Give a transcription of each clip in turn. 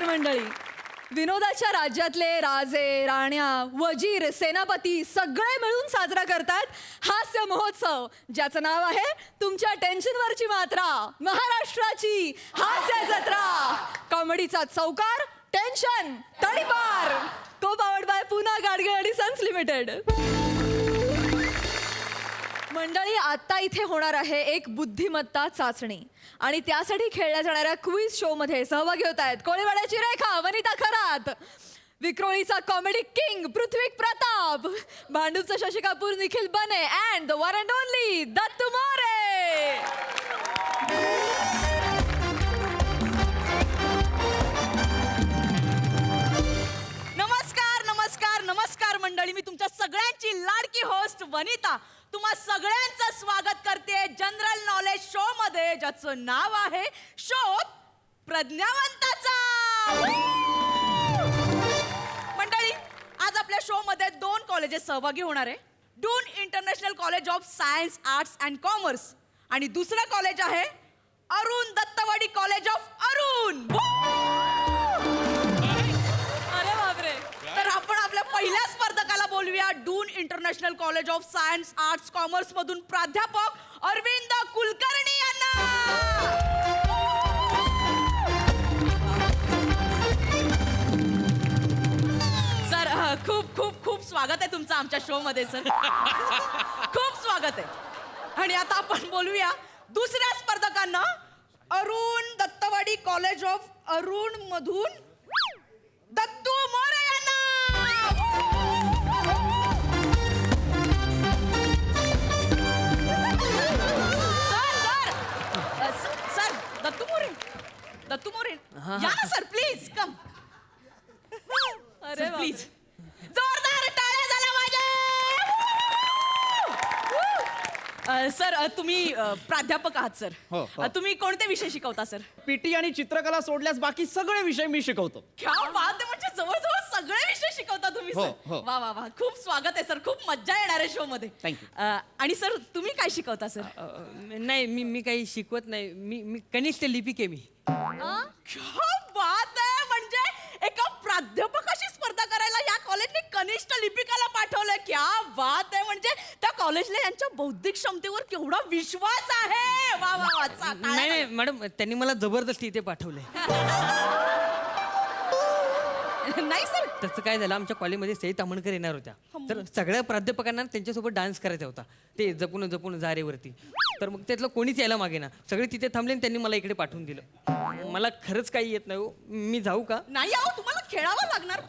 नमस्कार मंडळी. विनोदाच्या राज्यातले राजे, राण्या, वजीर, सेनापती सगळे मिळून साजरा करतात हास्य महोत्सव, ज्याचं नाव आहे तुमच्या टेन्शनवरची मात्रा, महाराष्ट्राची हास्य जत्रा. कॉमेडीचा चौकार, टेन्शन तडीपार. को पावर्ड बाय पुना गाडगे आणि सन्स लिमिटेड. मंडळी, आता इथे होणार आहे एक बुद्धिमत्ता चाचणी आणि त्यासाठी खेळल्या जाणाऱ्या क्विज शो मध्ये सहभागी होत आहेत कोळीवाड्याची रेखा, वनिता खरात, विक्रोळीचा कॉमेडी किंग पृथ्वी प्रताप, भांडूपचा शशी कपूर, निखिल बने and the one and only Dattu More. नमस्कार नमस्कार नमस्कार मंडळी, मी तुमच्या सगळ्यांची लाडकी होस्ट वनिता तुम्हा सगळ्यांचं स्वागत करते जनरल नॉलेज शो मध्ये, ज्याचं नाव आहे शोध प्रज्ञावंताचा. मंडळी, आज आपल्या शो मध्ये 2 कॉलेजेस सहभागी होणार आहे. डून international college of science, arts and commerce आणि दुसरं कॉलेज आहे अरुण दत्तवाडी कॉलेज ऑफ अरुण. अरे बापरे. तर आपण आपल्या पहिल्या स्पर्धकाला बोलूया. डून international college of science, arts, commerce मधून प्राध्यापक अरविंद कुलकर्णी यांना. सर, खूप खूप खूप स्वागत आहे तुमचं आमच्या शो मध्ये सर. खूप स्वागत आहे. आणि आता आपण बोलूया दुसऱ्या स्पर्धकांना. अरुण दत्तवाडी कॉलेज ऑफ अरुण मधून दत्तू मोरे यांना. सर दत्तू मोरे या ना सर, प्लीज कम. अरे प्लीज जोरदार टाळ्या झाल्या माझ्या. सर, तुम्ही प्राध्यापक आहात सर. हो. तुम्ही कोणते विषय शिकवता सर? पीटी आणि चित्रकला सोडल्यास बाकी सगळे विषय मी शिकवतो. क्या बात आहे, म्हणजे जवळजवळ सगळे विषय शिकवता तुम्ही हो, सर. हो. वा वा वा, खूप स्वागत आहे सर. खूप मज्जा येणार आहे शो मध्ये. Thank आणि सर, तुम्ही काय शिकवता सर? नाही, मी काही शिकवत नाही. मी कनिष्ठ लिपिक आहे. मी क्या बात आहे, म्हणजे एका प्राध्यापकाशी स्पर्धा करायला या कॉलेजने कनिष्ठ लिपिकाला पाठवलंय. क्या बात आहे, म्हणजे त्या कॉलेजला यांच्या बौद्धिक क्षमतेवर केवढा विश्वास आहे. वा वा वा. नाही नाही मॅडम, त्यांनी मला जबरदस्ती इथे पाठवलंय. नाही सर, त्याचं काय झालं, आमच्या कॉलेजमध्ये सई तामणकर येणार होत्या. तर सगळ्या प्राध्यापकांना त्यांच्यासोबत डान्स करायचा होता. ते जपून जपून जारेवरती. तर मग त्यातलं कोणीच यायला मागे ना, सगळे तिथे थांबले आणि त्यांनी मला इकडे पाठवून दिलं. मला खरंच काही येत नाही हो. मी जाऊ का? नाही आहो, तुम्हाला खेळावं लागणार.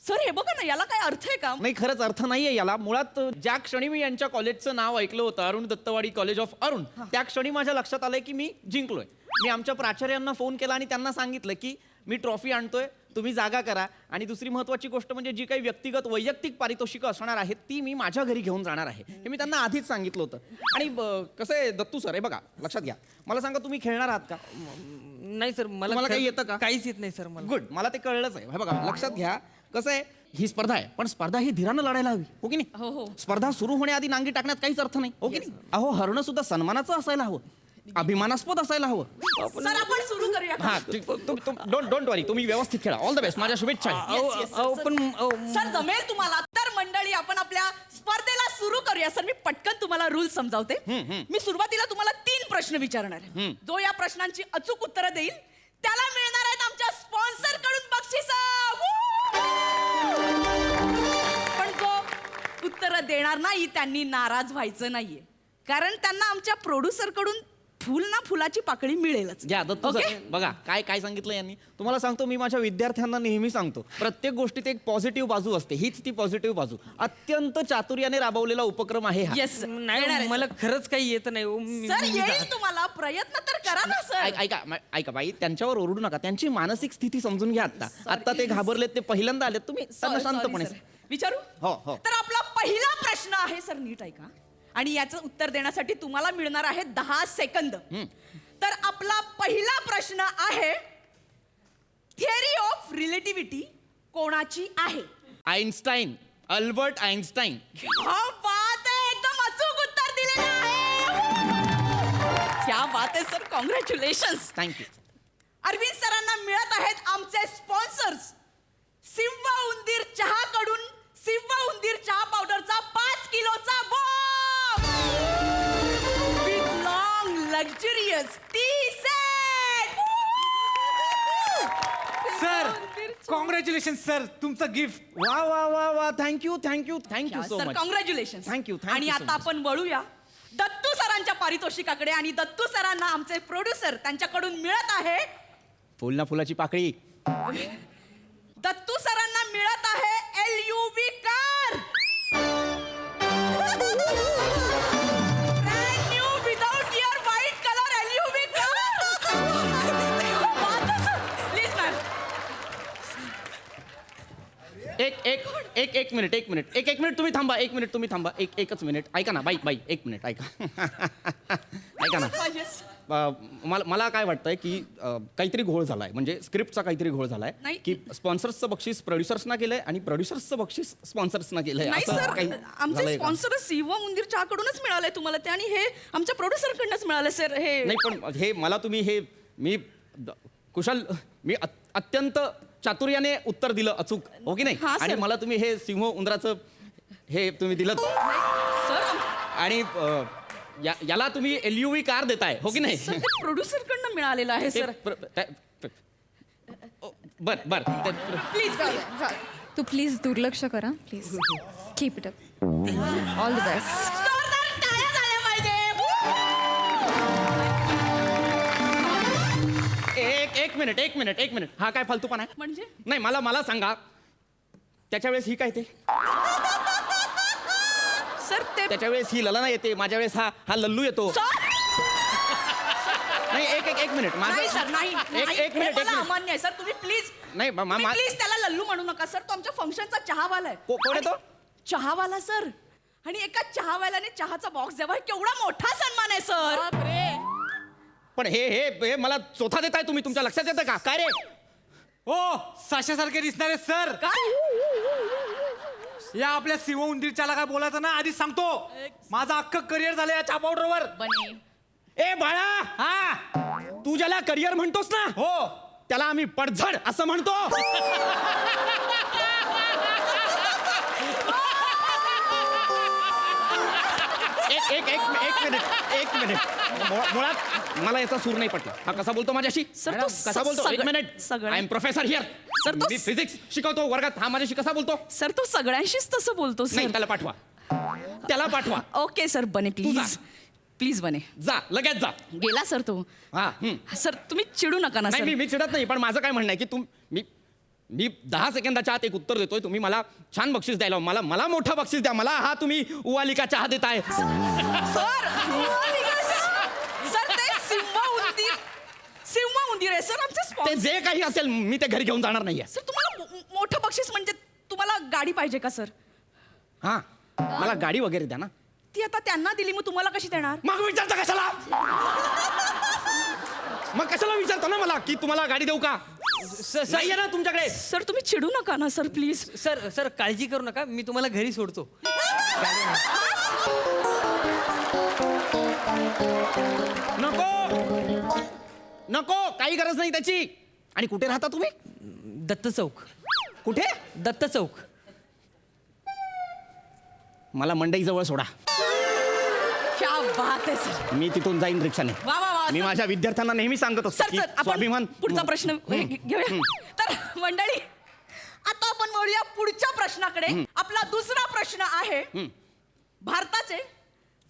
सर, हे बघा ना, याला काय अर्थ आहे का? नाही, खरंच अर्थ नाहीये याला. मुळात ज्या क्षणी मी यांच्या कॉलेजचं नाव ऐकलं होतं, अरुण दत्तवाडी कॉलेज ऑफ अरुण, त्या क्षणी माझ्या लक्षात आलंय की मी जिंकलोय. मी आमच्या प्राचार्यांना फोन केला आणि त्यांना सांगितलं की मी ट्रॉफी आणतोय, तुम्ही जागा करा. आणि दुसरी महत्वाची गोष्ट म्हणजे जी काही व्यक्तिगत वैयक्तिक पारितोषिकं असणार आहेत ती मी माझ्या घरी घेऊन जाणार आहे. हे मी त्यांना आधीच सांगितलं होतं. आणि कसं आहे दत्तू सर, हे बघा लक्षात घ्या, मला सांगा तुम्ही खेळणार आहात का? नाही सर, तुम्हाला काही येतं का? काहीच येत नाही सर मला. गुड, मला ते कळलंच आहे. हे बघा लक्षात घ्या, कसं आहे, ही स्पर्धा आहे, पण स्पर्धा ही धीरानं लढायला हवी, हो की नाही? हो हो. स्पर्धा सुरू होण्याआधी नांगी टाकण्यात काहीच अर्थ नाही, हो की नाही? अहो, हरणं सुद्धा सन्मानाचं असायला हवं, अभिमानास्पद असायला हवं. सर, आपण सुरू करूया का? हा, डोंट वरी, तुम्ही व्यवस्थित खेळा. ऑल द बेस्ट, माझ्या शुभेच्छा आहे. Yes, yes, sir, sir. पण सर, जमेल तुम्हाला. तर मंडळी, आपण आपल्या स्पर्धेला सुरू करूया. सर, मी पटकन तुम्हाला रूल समजावते. मी सुरुवातीला तुम्हाला 3 प्रश्न विचारणार आहे. जो या प्रश्नांची अचूक उत्तरं देईल त्याला मिळणार आहेत आमच्या स्पॉन्सर कडून बक्षीस. पण जो उत्तरं देणार नाही त्यांनी नाराज व्हायचं नाहीये, कारण त्यांना आमच्या प्रोड्युसर कडून फुल ना फुलाची पाकळी मिळेलच. घ्या दत्तू सर, Okay? बघा काय काय सांगितलं यांनी. तुम्हाला सांगतो, मी माझ्या विद्यार्थ्यांना नेहमी सांगतो, प्रत्येक गोष्टीत एक पॉझिटिव्ह बाजू असते. हीच ती पॉझिटिव्ह बाजू. अत्यंत चातुर्याने राबवलेला उपक्रम आहे हा. येस नाही, मला खरंच काही येत नाही हो. सर, येईल तुम्हाला. प्रयत्न तर करा ना सर. ऐका बाई, त्यांच्यावर ओरडू नका. त्यांची मानसिक स्थिती समजून घ्या. आता ते घाबरलेत, ते पहिल्यांदा आलेत. तुम्ही त्यांना शांतपणे विचारू. हो. तर आपला पहिला प्रश्न आहे, सर नीट ऐका, आणि याचं उत्तर देण्यासाठी तुम्हाला मिळणार आहे 10 सेकंद. तर आपला पहिला प्रश्न आहे, थिअरी ऑफ रिलेटिव्हिटी कोणाची आहे? Einstein, Albert Einstein. क्या बात आहे, एकदम अचूक उत्तर दिलेलं आहे. क्या बात आहे सर, कॉंग्रॅच्युलेशन्स. थँक्यू. अरविंद सरांना मिळत आहेत आमचे कॉंग्रॅच्युलेशन सर तुमचं गिफ्ट. वा वा वा वा thank you thank you thank you so sir much. Congratulation. Thank you, thank आणि you so आता much. आपण वळूया दत्तू सरांच्या पारितोषिकाकडे. आणि दत्तू सरांना आमचे प्रोड्युसर त्यांच्याकडून मिळत आहे, फुल ना फुलाची पाकळी. दत्तू सरांना मिळत आहे LUV car. Brand new without year white colour LUV car. Please ma'am. एक मिनिट तुम्ही थांबा. एकच मिनिट ऐका ना बाई एक मिनिट ऐका. ऐका ना. मला काय वाटतंय की काहीतरी घोळ झालाय, म्हणजे स्क्रिप्टचा काहीतरी घोळ झालाय नाही. की स्पॉन्सर्सचं बक्षीस प्रोड्युसर्सना केलंय आणि प्रोड्युसर्सचं बक्षीस स्पॉन्सर्सना केलंय. नाही असं सर, काही आमचे झालंय का? स्पॉन्सर शिव उंदीर चहाकडूनच मिळाले तुम्हाला ते, आणि हे आमच्या प्रोड्युसर कडनंच मिळाले सर. हे नाही पण हे मला तुम्ही हे मी अत्यंत चातुर्याने उत्तर दिलं अचूक, हो की नाही? हा, सर. आणि मला तुम्ही हे सिंह उंदराचं हे तुम्ही दिलं सर आणि याला तुम्ही LUV कार देताय, हो की नाही? सर ते प्रोड्युसर कडनं मिळालेलं आहे सर. बर प्लीज तू प्लीज दुर्लक्ष करा please. Keep it up. All the best. एक मिनिट हा काय फालतूपणा आहे? म्हणजे नाही मला सांगा, त्याच्या वेळेस ही काय ते, सर ते त्याच्या वेळेस ही ललना येते, माझ्या वेळेस हा लल्लू येतो. नाही एक मिनिट नाही सर, नाही एक मिनिट मला अमान्य आहे सर. तुम्ही प्लीज नाही प्लीज त्याला लल्लू म्हणू नका सर. तो आमच्या फंक्शनचा चहावाला आहे. कोण आहे तो? चहावाला सर. आणि एका चहावाल्याने चहाचा बॉक्स द्यावा, हे केवढा मोठा सन्मान आहे सर. पण हे मला चोथा देताय तुम्ही, तुमच्या लक्षात येतं का काय रे? ओ साशासारखे दिसणारे सर, काय या आपल्या सिंह उंदीरच्याला काय बोलायचं ना आधीच सांगतो. माझं अख्खं करिअर झालं या चहा पावडरवर. बने ए बाळा, हा तू ज्याला करिअर म्हणतोस ना, हो त्याला आम्ही पडझड असं म्हणतो. एक मिनिट मुळात मला याचा सूर नाही पटला. हा कसा बोलतो माझ्याशी? सर, तो कसा बोलतो? एक मिनिट. सगळं- I am professor here. Sir, तो- मी फिजिक्स शिकवतो वर्गात. हा माझ्याशी कसा बोलतो? सर तो सगळ्यांशीच तसं बोलतो नाही, सर. त्याला पाठवा. ओके सर, बने तू जा. प्लीज प्लीज बने. जा लगेच जा. गेला सर तो. हा सर तुम्ही चिडू नका ना नाही सर. मी चिडत नाही, पण माझं काय म्हणणं आहे की मी 10 सेकंदाच्या आत एक उत्तर देतोय, तुम्ही मला छान बक्षीस द्यायला, मला मोठं बक्षीस द्या. मला हा तुम्ही उवालिका चहा देताय. सर सर ते सिंह उंदीर आहे सर आमचे ते स्पॉन्सर. जे काही असेल मी ते घरी घेऊन जाणार नाहीये. सर तुम्हाला मोठं बक्षीस म्हणजे तुम्हाला गाडी पाहिजे का सर? हा मला गाडी वगैरे द्या ना. ती आता त्यांना दिली, मग तुम्हाला कशी देणार? मग विचारता कशाला? मग कशाला विचारता ना मला की तुम्हाला गाडी देऊ का? नाहीये ना तुमच्याकडे? सर तुम्ही चिडू नका ना सर प्लीज. सर काळजी करू नका, मी तुम्हाला घरी सोडतो. नको काही गरज नाही त्याची. आणि कुठे राहता तुम्ही? दत्त चौक. कुठे? दत्त चौक. मला मंडईजवळ सोडा, क्या बात आहे सर. मी तिथून जाईन रिक्षाने. वा वा वा मी सर. माझ्या विद्यार्थ्यांना नेहमी सांगत असतो सर की सर आपण स्वाभिमान. पुढचा प्रश्न घेऊया. तर मंडळी आता आपण वळूया पुढच्या प्रश्नाकडे. आपला दुसरा प्रश्न आहे, भारताचे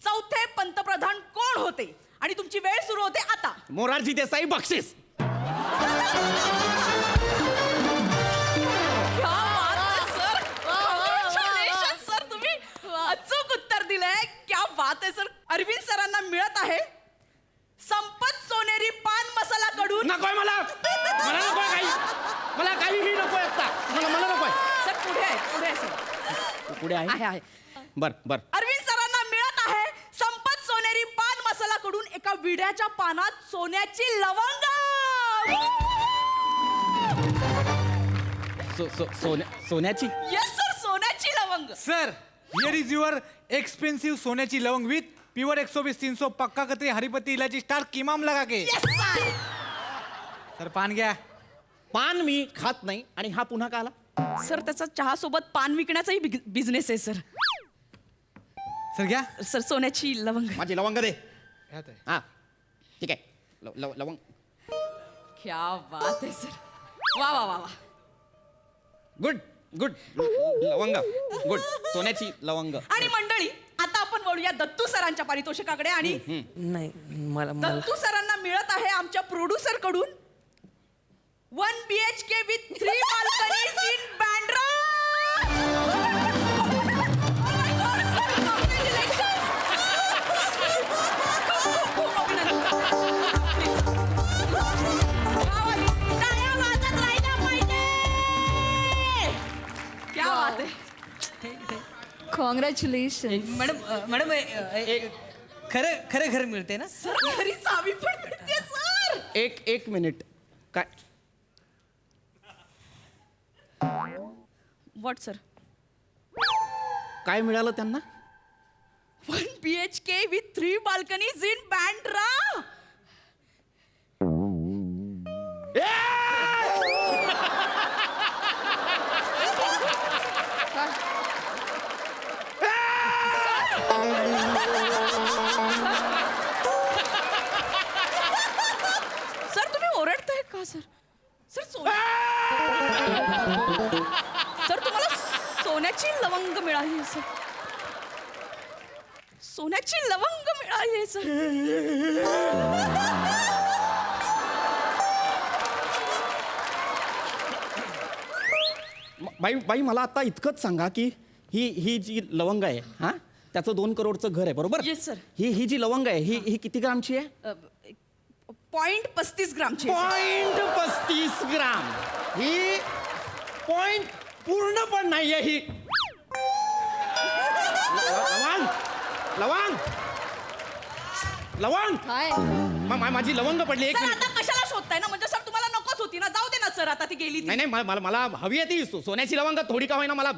चौथे पंतप्रधान कोण होते? आणि तुमची वेळ सुरू होते आता. मोरारजी देसाई बक्षीस. क्या बात आहे सर. Congratulations सर, तुम्ही अचूक उत्तर दिलंय. क्या बात आहे सर. अरविंद सरांना मिळत आहे संपत सोनेरी पान मसाला कडून. नकोय मला नकोय काही. मला काहीही नकोय आता. मला नकोय. सर पुढे आहे सर. पुढे आहे आहे. बर अरविंद सरांना मिळत आहे संपत सोनेरी पान मसाला कडून एका विड्याच्या पानात सोन्याची लवंग. सोन्याची. येस सर, सोन्याची लवंग. Sir here is your expensive सोन्याची लवंग विथ प्युअर 120 300 पक्का कतरी हरिपत्ती इलायची स्टार किमाम लगा के. Yes sir. सर पान घ्या. पान मी खात नाही. आणि हा पुन्हा का आला? सर त्याचा चहा सोबत पान विकण्याचाही बिझनेस आहे सर. सर घ्या. सर सोन्याची लवंग. माझी लवंग दे. ह्यात आहे. हा ठीक आहे. लवंग. क्या बात आहे सर. वा वा वा वा. गुड गुड लवंग गुड सोन्याची लवंग. आणि मंडळी आता आपण वळूया दत्तू सरांच्या पारितोषिकाकडे. आणि नाही मला मला दत्तू सरांना मिळत आहे आमच्या प्रोड्युसर कडून 1 BHK with 3 balconies in Bandra. क्या बात है. कॉंग्रॅच्युलेशन. मॅडम खरं खरं घर मिळते ना? सर घरी चावी पण मिळते सर. एक मिनिट काय व्हॉट सर? काय मिळालं त्यांना? 1 BHK with 3 balconies in Bandra. Sir तुम्ही ओरडताय का सर? सर सर तुम्हाला सोन्याची लवंग मिळाली आहे सर. सोन्याची लवंग मिळाली आहे सर. बाई बाई मला आता इतकंच सांगा की ही जी लवंग आहे हा त्याचं 2 करोडचं घर आहे बरोबर? Yes, sir. ही जी लवंग आहे ही किती ग्रामची आहे? 0.35 ग्रामची. 0.35 ग्राम. ही पॉइंट पूर्ण पण नाहीये ही. लवंग लवंग लवंग काय माझी लवंग पडली. एक सर मिनिट. आता कशाला शोधताय ना? म्हणजे सर तुम्हाला नकोच होती ना? जाऊ दे ना सर, आता ती गेली ती. नाही नाही मला हवी आहे ती सोन्याची लवंग थोडी का होईना मला.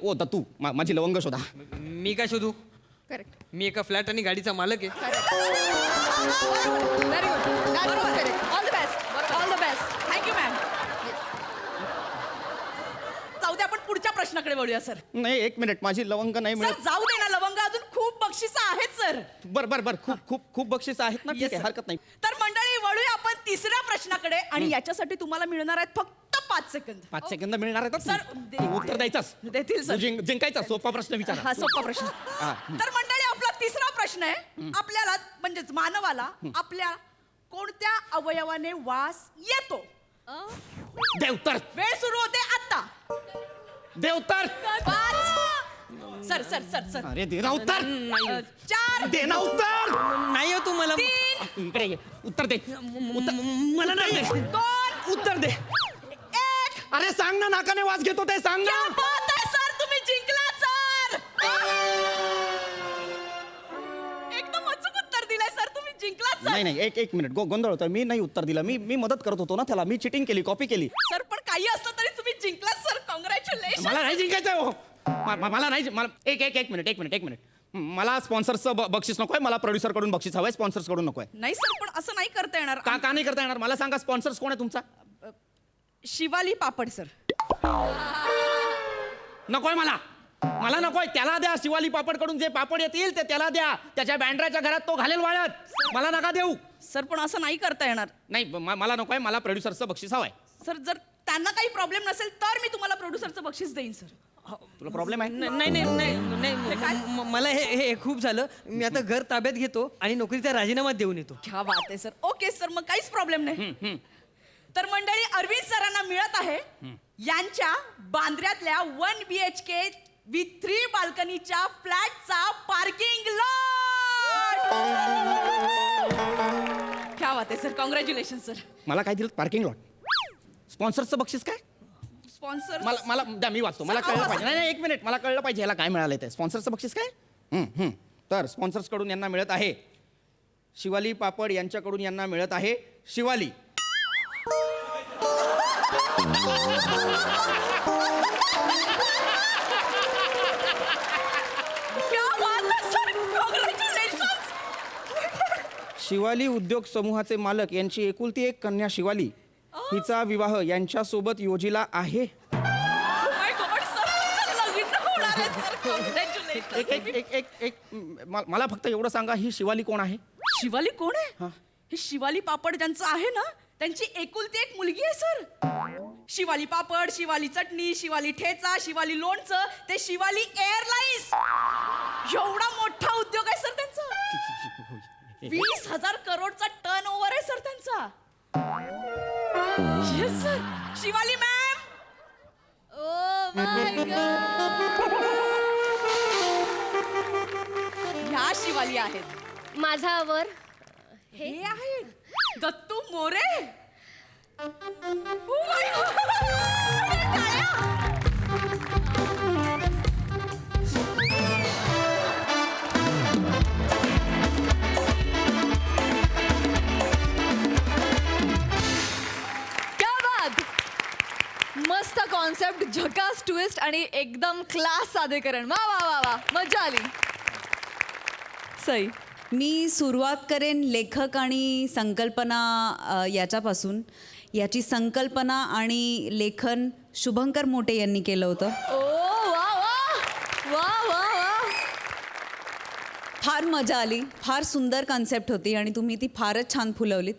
ओ दत्तू माझी लवंग शोधा. मी काय शोधू? करेक्ट. मी एका फ्लॅट आणि गाडीचा मालक आहे. Very good. Correct. All the best. All the best. Thank you ma'am. जाऊ दे, आपण पुढच्या प्रश्नाकडे वळूया सर. नाही एक मिनिट माझी लवंग नाही सर मिळत. जाऊ दे ना, लवंग अजून खूप बक्षिसं आहेत सर. बर खूप बक्षीस आहेत ना. ठीक Yes, आहे sir. हरकत नाही. तर मंडळी वळूया आपण तिसऱ्या प्रश्नाकडे. आणि याच्यासाठी तुम्हाला मिळणार आहेत फक्त 5 सेकंद. 5 सेकंद मिळणार आहेत सर, तू उत्तर द्यायचंच. देतील सर. जिंकायचा सोपा प्रश्न विचार. हा सोपा प्रश्न. हा. तर मंडळी आपला तिसरा प्रश्न आहे. आपल्याला म्हणजेच मानवाला आपल्या कोणत्या अवयवाने वास येतो? देवतर वेळ सुरू होते आता. देवतर 5. Sir sir sir sir. अरे दे ना उत्तर. 4. दे ना उत्तर. नाही हो तुम्हाला. 3. इकडे ये. उत्तर दे. मला नाही दे. 2. उत्तर दे. 1. अरे सांग ना नाकाने वास घेतो ते सांग क्या ना. बात आहे सर, तुम्ही जिंकला सर. एकदम अचूक उत्तर दिलंय सर, तुम्ही जिंकलात सर. नाही एक मिनिट गोंधळ होता. मी नाही उत्तर दिलं. मी मदत करत होतो ना त्याला. मी चिटिंग केली कॉपी केली. सर पण काही असलं तरी तुम्ही जिंकलात सर. कॉंग्रॅच्युलेशन. मला नाही जिंकायचं हो. मला नाही मला एक मिनिट मला स्पॉन्सरचं बक्षीस नकोय. मला प्रोड्युसर कडून बक्षीस हवंय. स्पॉन्सर्स कडून नकोय. नाही सर, पण असं नाही करता येणार. का नाही करता येणार? मला सांगा स्पॉन्सर्स कोण आहे तुमचा? शिवाली पापड सर. नकोय मला नकोय. त्याला द्या. शिवाली पापड कडून जे पापड येतील ते त्याला द्या. त्याच्या बँड्राच्या घरात तो घालेल वाळत. मला नका देऊ. सर पण असं नाही करता येणार. नाही मला नकोय. मला प्रोड्युसरचं बक्षीस हवंय. सर जर त्यांना काही प्रॉब्लेम नसेल तर मी तुम्हाला प्रोड्युसरचं बक्षीस देईन सर. तुला प्रॉब्लेम आहे? नाही मला हे खूप झालं. मी आता घर ताब्यात घेतो आणि नोकरीचा राजीनामा देऊन येतो. क्या बात आहे सर. ओके सर, मग काहीच प्रॉब्लेम नाही. तर मंडळी अरविंद सरांना मिळत आहे यांच्या बांद्र्यातल्या 1 BHK विथ 3 बाल्कनीच्या फ्लॅटचा पार्किंग लॉट. क्या बात आहे सर. Congratulation sir. मला काय दिलं? Parking lot. स्पॉन्सरचं बक्षीस काय? स्पॉन्सर मला द्या. मी वाचतो. मला सर, कळलं आवाज- पाहिजे. नाही एक मिनिट मला कळलं पाहिजे ह्याला काय मिळालं ते. स्पॉन्सरचं बक्षीस काय? तर स्पॉन्सर्स कडून यांना मिळत आहे शिवाली पापड. यांच्याकडून यांना मिळत आहे शिवाली. क्या बात आहे सर. कॉंग्रॅच्युलेशन. शिवाली उद्योग समूहाचे मालक यांची एकुलती एक कन्या शिवाली. हिचा विवाह यांच्यासोबत योजिला आहे. मला फक्त एवढं सांगा ही शिवाली कोण आहे? शिवाली कोण आहे? ही शिवाली पापड ज्यांचं आहे ना, त्यांची एकुलती एक मुलगी आहे सर. शिवाली पापड, शिवाली चटणी, शिवाली ठेचा, शिवाली लोणचं, ते शिवाली एअरलाइन्स. एवढा मोठा उद्योग आहे सर त्यांचा. 20,000 करोडचा टर्न ओव्हर आहे सर त्यांचा. Yes sir. Shivali ma'am. Oh my God. ह्या शिवाली आहेत. माझा आवर हे आहेत Dattu More. Oh my God. टाळ्या. क्या बात. मस्त कॉन्सेप्ट, झकास ट्विस्ट आणि एकदम क्लास सादरीकरण. वा वा वा वा, मजा आली. सई. मी सुरुवात करेन लेखक आणि संकल्पना याच्यापासून. याची संकल्पना आणि लेखन शुभंकर मोटे यांनी केलं होतं. ओ वा वा वा वा वा. फार मजा आली, फार सुंदर कन्सेप्ट होती आणि तुम्ही ती फारच छान फुलवलीत.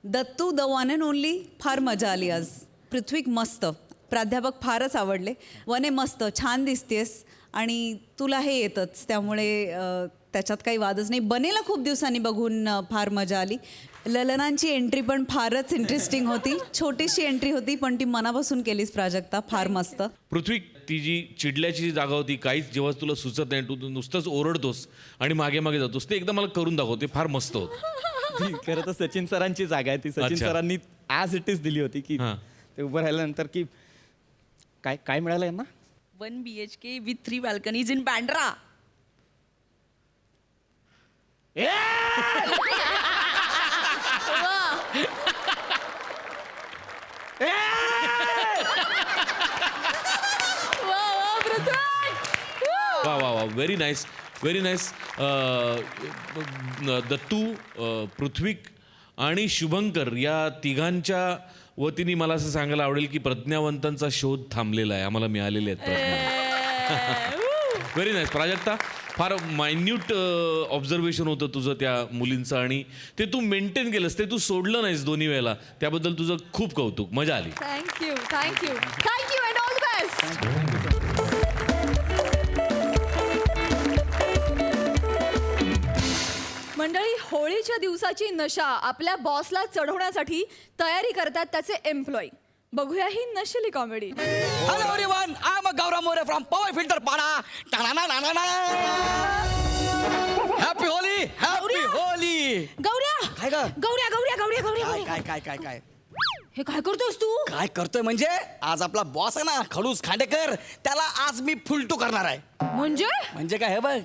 Dattu the one and only, फार मजा आली आज. पृथ्वीक मस्त, प्राध्यापक फारच आवडले. वने मस्त, छान दिसतेस आणि तुला हे येतच, त्यामुळे त्याच्यात काही वादच नाही. बनेला खूप दिवसांनी बघून फार मजा आली. ललनांची एंट्री पण फारच इंटरेस्टिंग होती. छोटीशी एंट्री होती पण ती मनापासून केलीस प्राजक्ता, फार मस्त. पृथ्वी, ती जी चिडल्याची जी जागा होती, काहीच जेव्हा तुला सुचत नाही, तू नुसतंच ओरडतोस आणि मागे मागे जातोस, ते एकदा मला करून दाखव, ते फार मस्त होतं. ती खरं तर सचिन सरांची जागा आहे. ती सचिन अच्छा. सरांनी ॲज इट इज दिली होती की हां. ते उभं राहिल्यानंतर की काय काय मिळालं यांना. 1 BHK with 3 balconies in Bandra. वा वा वा, very nice, very nice. Dattu, पृथ्वीक आणि शुभंकर या तिघांच्या वतीने मला असं सांगायला आवडेल की प्रज्ञावंतांचा शोध थांबलेला आहे, आम्हाला मिळालेले आहेत प्रज्ञा. Very nice. प्राजक्ता, फार मायन्यूट ऑब्झर्वेशन होतं तुझं त्या मुलींचं आणि ते तू मेंटेन केलंस, ते तू सोडलं नाहीस दोन्ही वेळेला, त्याबद्दल तुझं खूप कौतुक. मजा आली. Thank you thank you thank you and all the best. मंडळी, होळीच्या दिवसाची नशा आपल्या बॉसला चढवण्यासाठी तयारी करतात त्याचे एम्प्लॉई. बघूया ही नशेली comedy. Hello everyone, I'm Gaurav More from Power Filter Pada. Happy Holi, Happy Holi. गौऱ्या काय ग? गौऱ्या गौऱ्या गौऱ्या गौऱ्या काय गौऱ्या. काय काय काय काय हे काय करतोस तू? काय करतोय म्हणजे आज आपला बॉस आहे ना खडूस खांडेकर, त्याला आज मी फुलटू करणार आहे. म्हणजे काय हे बघ,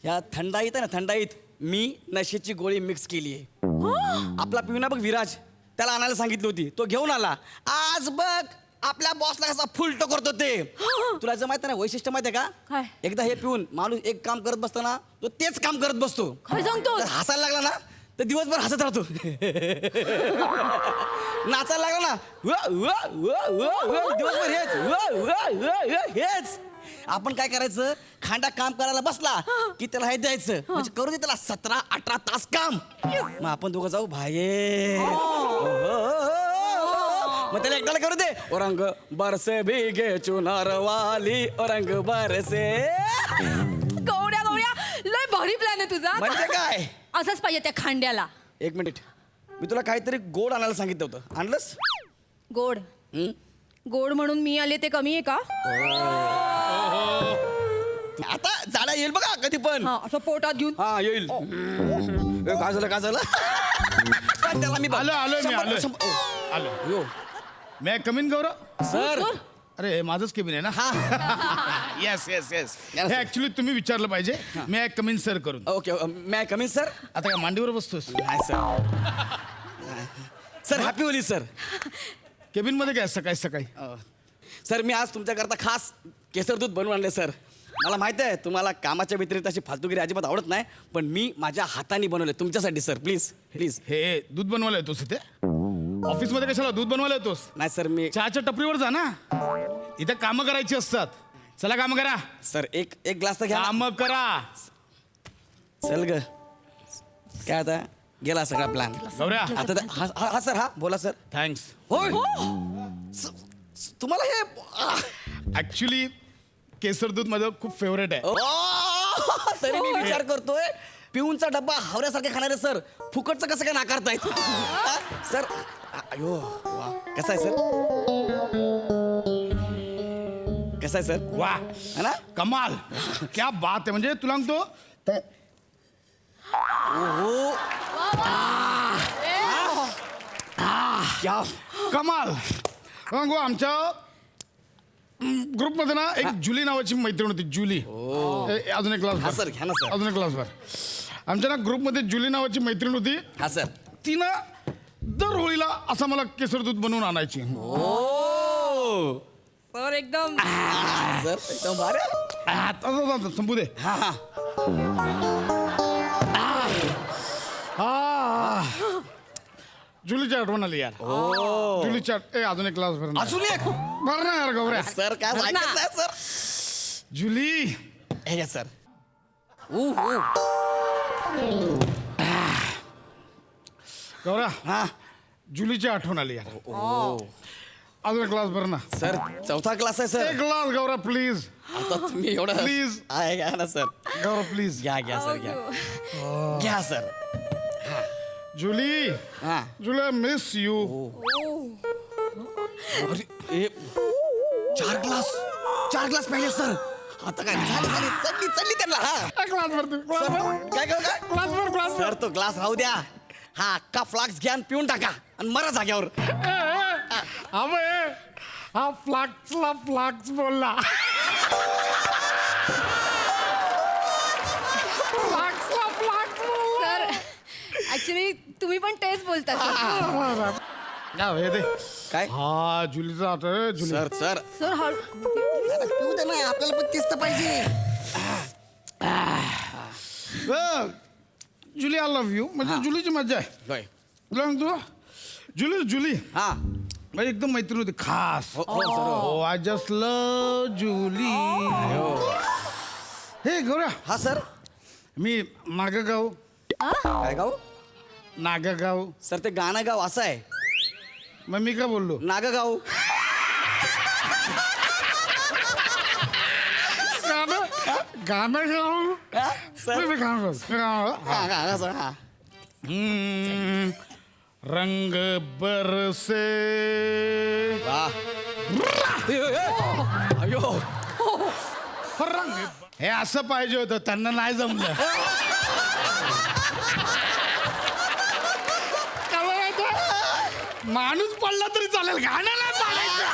ह्या थंडाईत आहे ना, थंडाईत मी नशेची गोळी मिक्स केली आहे. आपला पिऊना बघ विराज, त्याला आणायला सांगितली होती, तो घेऊन आला. आज बघ आपल्या बॉसला कसा फुलटो करतो ते. तुला जर माहिती आहे ना वैशिष्ट्य माहिती आहे काय? का? एकदा हे पिऊन माणूस एक काम करत बसताना तो तेच काम करत बसतो. काय सांगतोस? जर हसायला लागला ना तर दिवसभर हसत राहतो. नाचायला लागला ना दिवसभर हेच. आपण काय करायचं, खांडा काम करायला बसला की त्याला हे द्यायचं, म्हणजे करू दे त्याला 17-18 तास काम. मग आपण दोघं जाऊ बाहेर, मग त्याला एकट्याला करू दे औरंग बरसे भीगे चुनार वाली औरंग बरसे. गौड्या गौड्या, लय भारी प्लॅन आहे तुझा. म्हणजे काय? असंच पाहिजे त्या खांड्याला. एक मिनिट, मी तुला काहीतरी गोड आणायला सांगितलं होतं, आणलंस? गोड गोड म्हणून मी आले ते कमी आहे का? आता झाडा येईल बघा कधी पण. हा, असं पोटात घेऊन. हा येईल. काय झालं काय झालं? काय त्याला मी आलो. मैं कमिन गौरव सर. अरे हे माझंच केबिन आहे ना. Yes yes yes. हे ऍक्च्युली तुम्ही विचारलं पाहिजे. मी कमिन सर करून. ओके, मैं कमिन सर. आता काय मांडीवर बसतोस? नाही sir. Sir happy Holy sir. Cabin मध्ये काय सकाळी सकाळी? सर मी आज तुमच्याकरता खास केसर दूध बनवून आणले सर. मला माहिती आहे तुम्हाला कामाच्या व्यतिरिक्त अशी फालतूगिरी अजिबात आवडत नाही, पण मी माझ्या हाताने बनवले तुमच्यासाठी सर. Please please. हे दूध बनवायला येतोस इथे? ऑफिस मध्ये कशाला दूध बनवायला येतोस? नाही सर मी. चहाच्या टपरीवर जा ना, इथे कामं करायची असतात. चला कामं करा. सर एक ग्लास तर घ्या. कामं करा. चल ग. काय आता गेला सगळा प्लॅन. गौऱ्या आता हा सर, हा बोला सर. थँक्स. होय तुम्हाला हे ऍक्च्युली केसर दूध माझं खूप फेवरेट आहे. तरी मी विचार करतोय पिऊनचा डब्बा हावऱ्यासारखे खाणारे सर फुकटचं कसं काय नाकारतायत हा? सर अयो वा कसं आहे सर कसं आहे सर वा है ना कमाल क्या बात आहे. म्हणजे तुला सांगतो क्या कमाल सांगू आमच्या ग्रुपमध्ये ना एक जुली नावाची मैत्रीण होती. जुली अजून एक हा क्लास सर घ्या ना सर अजून एक क्लासवर आमच्या ना ग्रुपमध्ये जुली नावाची मैत्रीण होती. हा सर तिनं दर होळीला असं मला केसर दूध बनवून आणायची. ओ सर एकदम सर एकदम भारी संपू दे. हा हा जुलीची आठवण आली यार. जुलीच्या अजून एक क्लास भर अजून एक भर ना यार गौऱ्या. सर काय ऐकत नाही सर जुली हे घ्या सर गौऱ्या हा जुलीची आठवण आली यार. अजून एक ग्लास भर ना. सर चौथा क्लास आहे सर एक ग्लास गौरा प्लीज. आता तुम्ही एवढं Please. आहे घ्या ना सर गौरा प्लीज. घ्या घ्या सर घ्या घ्या सर जुली हा जुली मिस यू. अरे 4 ग्लास पाहिले सर आता काय झाली झाली चढली चढली त्यांना हा ग्लास भर तू, ग्लास भर. काय काय ग्लास भर ग्लास भर. सर तो ग्लास राहू द्या हा अख्खा फ्लाक्स घ्या आणि पिऊन टाका आणि मरा जाग्यावर हा फ्लाक्सला फ्लाक्स बोलला. फ्लाक्सला फ्लाक्स बोलला. सर ऍक्च्युली तुम्ही पण तेच बोलता हे दे. काय हा जुलीचा आठवण जुली. सर सर सर हा पिऊ दे ना आपल्याला पण तेच तर पाहिजे जुली आय लव्ह यू म्हणजे जुलीची मजा आहे. होय. तुला सांगतो जुली जुली हा माझी एकदम मैत्रीण होती खास. हो सर हो आय जस्ट लव्ह जुली. हे गौऱ्या हा सर मी नागगाव काय गाव नागगाव सर ते गाणं गाव असं आहे मग मी काय बोललो नागगाव गाणं गाव हा? सर मी गाणं गाव. हा हा सर हा रंग बरसे वा अयो रंग हे असं पाहिजे होतं त्यांना नाही जमलं. त्याला माहिती, माणूस पडला तरी चालेल गाणं नाही पाडायचं.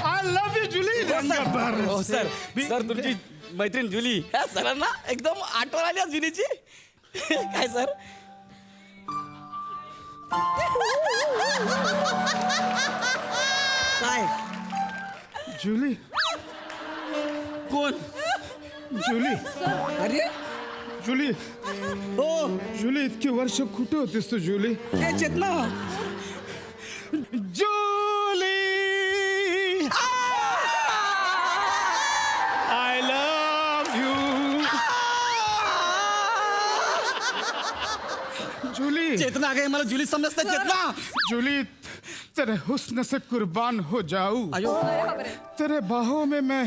आय लव्ह यू जुली. हो सर सर तुमची मैत्रीण जुली ह्या सरांना एकदम आठवण आली आज जुलीची काय सर काय जुली कोण जुली अरे जुली हो जुली इतकी वर्ष कुठे होतीस तू जुली. हे चेतना जुली आय लव्ह यू. जुली चेतना आ गई मला जुली समजत नाही चेतना जुली तेरे हुस्न से कुर्बान हो जाऊं. अयो तेरे बाहों में मैं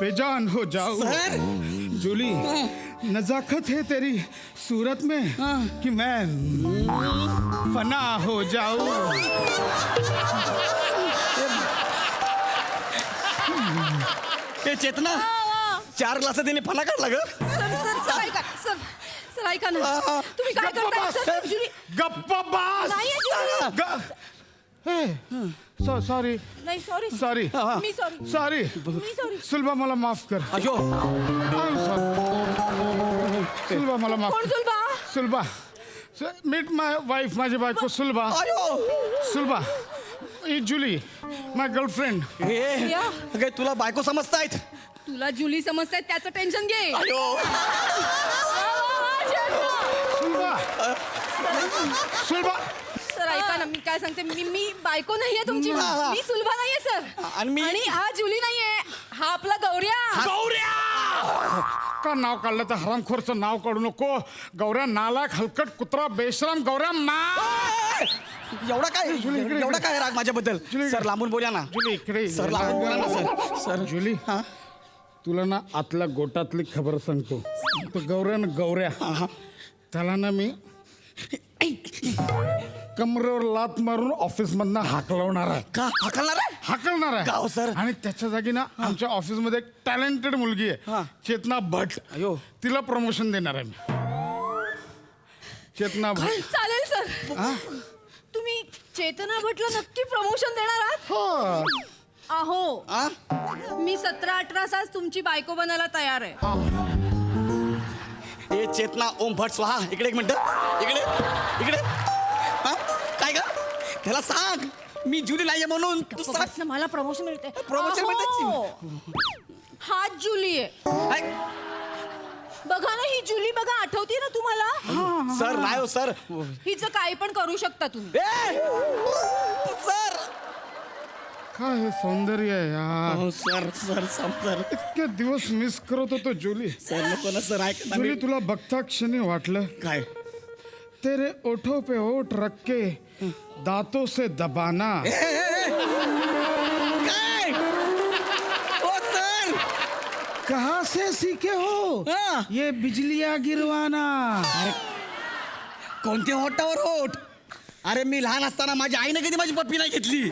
बेजान हो जाऊं. सर जुली नजाकत है तेरी सूरत में कि मैं फना हो जाऊं. हे चेतना 4 ग्लास तिने फना काढला ग सर ऐका सर ऐका ना तुम्ही काय करताय सर जुली गप्पा बास. नाहीये जुली. सॉरी नाही सॉरी सॉरी मी सॉरी सॉरी मी सॉरी सुलभा मला माफ कर. अयो सुलभा मला माफ कोण कर. सुलभा सुलभा मीट माय वाईफ माझी बायको सुलभा. अयो सुलभा ही जुली माय गर्लफ्रेंड. हे या. काय तुला बायको समजतायत तुला जुली समजताय त्याचं टेन्शन घे अयो सुलभा सुलभा सर ऐका ना मी काय सांगते मी बायको नाहीये तुमची हा. मी सुलभा नाहीये सर आणि मी- आणि हा जुली नाहीये हा आपला गौऱ्या का नाव काढलं तर हरामखोरचं नाव काढू नको. गौऱ्या नालायक हलकट कुत्रा बेशरम गौऱ्या मा एवढा काय राग माझ्याबद्दल सर लांबून बोला ना जुली इकडे सर लांबून बोला ना सर जुली हा तुला ना आतल्या गोटातली खबर सांगतो तो गौऱ्या त्याला ना मी कमरेवर लात मारून ऑफिस मधनं हाकलवणार आहे का हाकलणार आहे हाकलणार का हो, सर? आहे आणि त्याच्या जागी ना आमच्या ऑफिस मध्ये एक टॅलेंटेड मुलगी हा. आहे चेतना भट अयो. तिला प्रमोशन देणार आहे मी चेतना भट चालेल सर तुम्ही चेतना भटला नक्की प्रमोशन देणार आहात हो अहो हा? मी 17-18 तास तुमची बायको बनायला तयार आहे ए चेतना ओम भट स्वाहा इकडे एक मिनिट इकडे हा काय ग त्याला सांग मी जुली नाहीये म्हणून तू सांग बस ना, मला प्रमोशन मिळते Promotion अहो, हाच जुली आहे काय? बघा ना ही जुली बघा आठवते ना तुम्हाला सर नाही हो सर हिचं काही पण करू शकता तुम्ही ए सर काय हे सौंदर्य आहे यार सर इतके दिवस मिस करत होतो जुली सर नको ना सर ऐक ना जुली तुला बघता क्षणी वाटलं काय तेरे ओठों पे ओठ रख के दांतों से दबाना काय ओ सर कहाँ से सीखे हो हाँ। ये बिजलियां गिरवाना कोणत्या होटावर होट अरे मी लहान असताना माझ्या आईने कधी माझी पप्पी नाही घेतली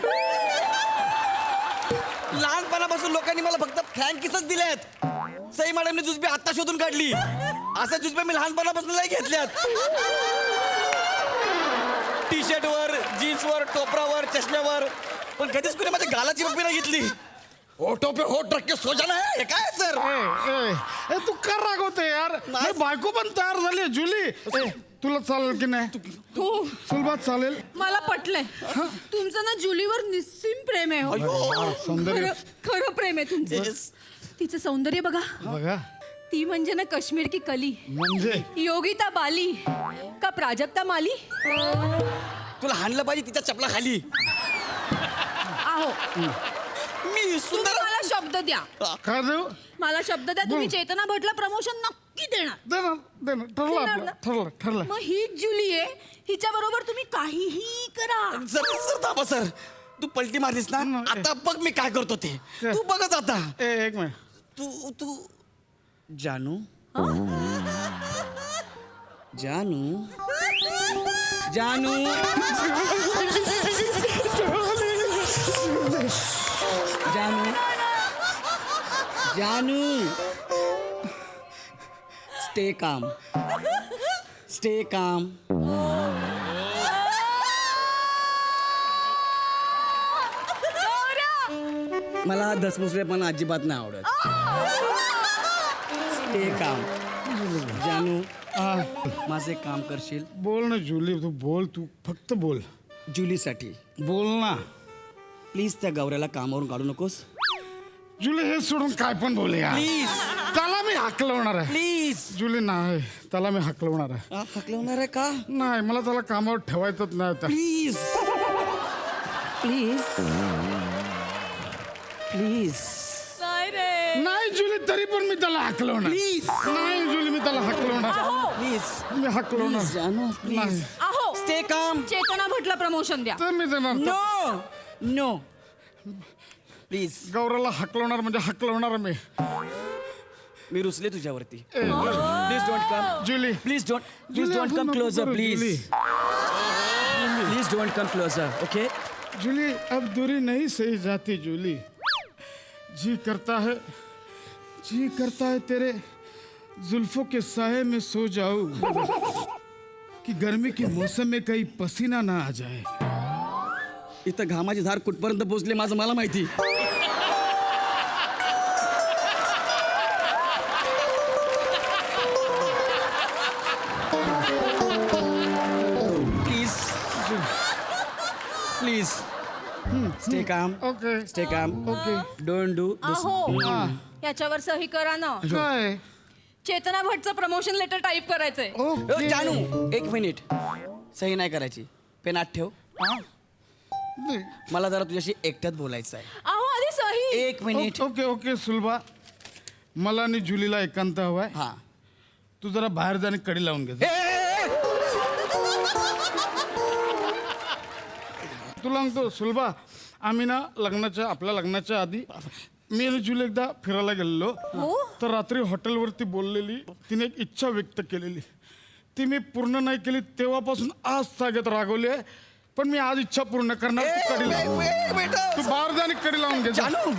लहानपणापासून लोकांनी मला फक्त फ्रँकीसच दिलेत सई मॅडमने जुजबी आत्ता शोधून काढली असे जुजबे मी लहानपणापासून नाही घेतल्यात टी शर्टवर जीन्सवर टोपरावर चष्म्यावर पण कधीच कुणी माझ्या गालाची पप्पी नाही घेतली होटो पे होट रख के सो जाना है हे काय सर ए, तू कर रागवते यार नाही. मी बायको पण तयार झाली जुली तुला चालेल की नाही हो सुलभात चालेल मला पटलंय तुमचं ना जुलीवर निस्सीम प्रेम आहे हो. सौंदर्य खरं प्रेम आहे तुमचं Yes. तिचं सौंदर्य बघा बघा ती म्हणजे ना काश्मीर की कली म्हणजे योगिता बाली का प्राजक्ता माली तुला हाणलं पाहिजे तिच्या चपला खाली आहो मी तुम्ही सुंदर मला शब्द द्या काय देऊ मला शब्द द्या तुम्ही बोल. चेतना भटला प्रमोशन नक्की देणार देणार ठरलं देणार आपलं ना? ठरलं मग ही जुली आहे हिच्या बरोबर तुम्ही काहीही करा सर थांबा सर तू पलटी मारलीस ना आता बघ मी काय करतो ते तू बघच आता एक मिनिट तू जानू जानू जानू जानू जानू स्टे काम मला दसमुसरेपणा अजिबात नाही आवडत स्टे काम जानू माझे काम करशील बोल ना जुली तू फक्त बोल जुलीसाठी बोल ना प्लीज त्या गौऱ्याला कामावरून काढू नकोस जुली हे सोडून काय पण बोल यार प्लीज त्याला मी हाकलवणार आहे प्लीज जुली नाही त्याला मी हाकलवणार आहे हकलवणार आहे का नाही मला त्याला कामावर ठेवायचंच नाही आता प्लीज प्लीज प्लीज नाही रे नाही जुली तरी पण मी त्याला हाकलवणार प्लीज नाही जुली मी त्याला हाकलवणार प्लीज मी हाकलवणार जानू प्लीज नाही. आहो स्टे काम चेतना भटला प्रमोशन द्या तर मी देणार नो नो प्लीज गौराला हाकलवणार म्हणजे हाकलवणार मी मी रुसले तुझ्यावरती please don't come Julie please Julie, don't असं कम नको क्लोजर करू, please Julie. Please don't come closer okay Julie अब दूरी नहीं सही जाती जुली जी करता है तेरे जुल्फों के साये में सो जाऊं कि गर्मी के मौसम में कहीं पसीना ना आ जाए इथं घामाची धार कुठपर्यंत पोहोचले माझं मला माहिती please please stay calm okay stay calm okay don't do आहो याच्यावर सही करा ना काय चेतना भटचं प्रमोशन लेटर टाईप करायचंय ओके जानू एक मिनिट सही नाही करायची पेन आत ठेव मला जरा तुझ्याशी एकट्यात बोलायचं आहे आहो आधी सही एक मिनिट ओके ओके सुलभा मला आणि जुलीला एकांत हवाय हा तू जरा बाहेर जाणे कडी लावून घे तुला सांगतो सुलभा, आम्ही ना आपल्या लग्नाच्या आधी मी आणि जुली एकदा फिरायला गेलेलो. तर रात्री हॉटेलवरती बोललेली तिने एक इच्छा व्यक्त केलेली, ती मी पूर्ण नाही केली. तेव्हापासून आज सागत रागवली आहे. पण मी आज इच्छा पूर्ण करणार. तू कडी लाव. तू बाहेर जा आणि कडी लावून घे. जानू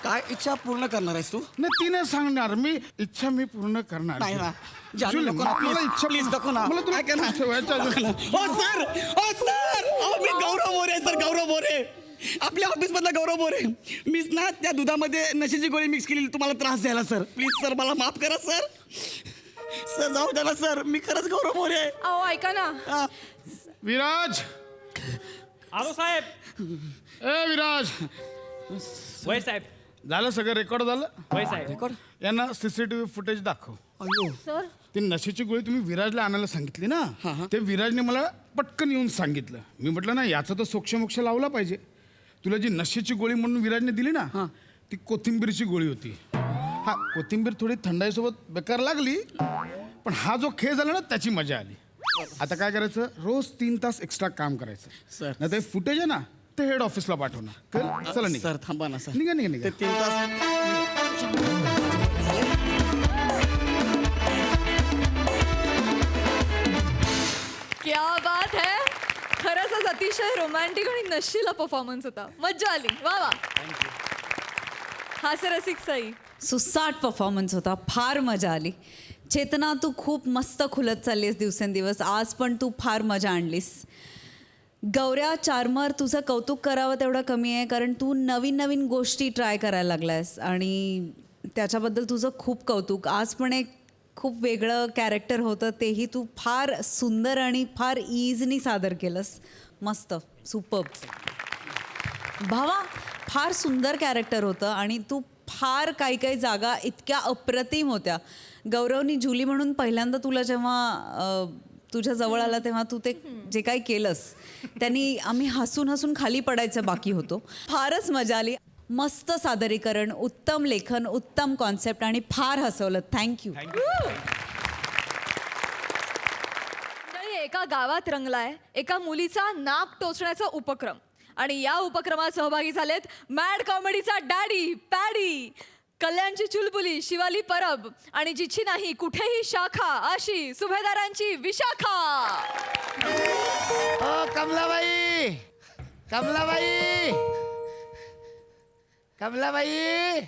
काय इच्छा पूर्ण करणार आहेस तू? नाही तिने सांगणार, मी इच्छा मी पूर्ण करणार. नाही ना जानू, जुली, नको ना, मला please, इच्छा please, नको ना. मला तुला ऐका ना. ठेवायचं आहे. ओ सर, ओ सर, मी गौरव मोरे सर, गौरव मोरे, आपल्या ऑफिस मधला गौरव मोरे. मीच ना त्या दुधामध्ये नशेची गोळी मिक्स केली तुम्हाला त्रास द्यायला सर. प्लीज सर, मला माफ करा सर. सर जाऊ द्या ना सर, मी खरंच गौरव मोरे. अहो ऐका ना, हा. विराज, आलो साहेब. ए विराज, वय साहेब. झालं सगळं रेकॉर्ड झालं. वय साहेब. यांना सीसीटीव्ही फुटेज दाखव. अयो. सर ती नशेची गोळी तुम्ही विराजला आणायला सांगितली ना, ते विराजने मला पटकन येऊन सांगितलं. मी म्हटलं ना याचा तर सोक्षमोक्ष लावला पाहिजे. तुला जी नशेची गोळी म्हणून विराजने दिली ना, ती कोथिंबीरची गोळी होती. हा, कोथिंबीर थोडी थंडाईसोबत बेकार लागली, पण हा जो खेळ झाला ना त्याची मजा आली. आता काय करायचं, रोज 3 तास एक्स्ट्रा काम करायचं. सर. नाही ते फुटेज आहे ना ते हेड ऑफिसला पाठवणार. कळलं? चला निघा. सर थांबा ना सर. निघा निघा निघा. ते 3 तास क्या बात है. खरंच आज अतिशय रोमॅन्टिक आणि नशीला परफॉर्मन्स होता. मज्जा आली. वा वा. हास्यरसिक सई. सुसाट परफॉर्मन्स होता. फार मजा आली. चेतना, तू खूप मस्त खुलत चाललीस दिवसेंदिवस. आज पण तू फार मजा आणलीस. गौऱ्या चार्मर, तुझं कौतुक करावं तेवढं कमी आहे, कारण तू नवीन नवीन गोष्टी ट्राय करायला लागलायस आणि त्याच्याबद्दल तुझं खूप कौतुक. आज पण एक खूप वेगळं कॅरेक्टर होतं, तेही तू फार सुंदर आणि फार इझिली सादर केलंस. मस्त, सुपर्ब. भावा, फार सुंदर कॅरेक्टर होतं आणि तू फार काही काही जागा इतक्या अप्रतिम होत्या. गौरवनी जुली म्हणून पहिल्यांदा तुला जेव्हा तुझ्या जवळ आला तेव्हा तू ते जे काही केलंस त्यांनी आम्ही हसून हसून खाली पडायचं बाकी होतो. फारच मजा आली. मस्त सादरीकरण, उत्तम लेखन, उत्तम कॉन्सेप्ट आणि फार हसवलं. थँक्यू. एका गावात रंगलाय एका मुलीचा नाक टोचण्याचा उपक्रम आणि या उपक्रमात सहभागी झालेत मॅड कॉमेडीचा डॅडी पॅडी, कल्याणची चुलबुली शिवाली परब आणि जिची नाही कुठेही शाखा अशी सुभेदारांची विशाखा. ओ कमलाबाई, कमलाबाई, कमलाबाई.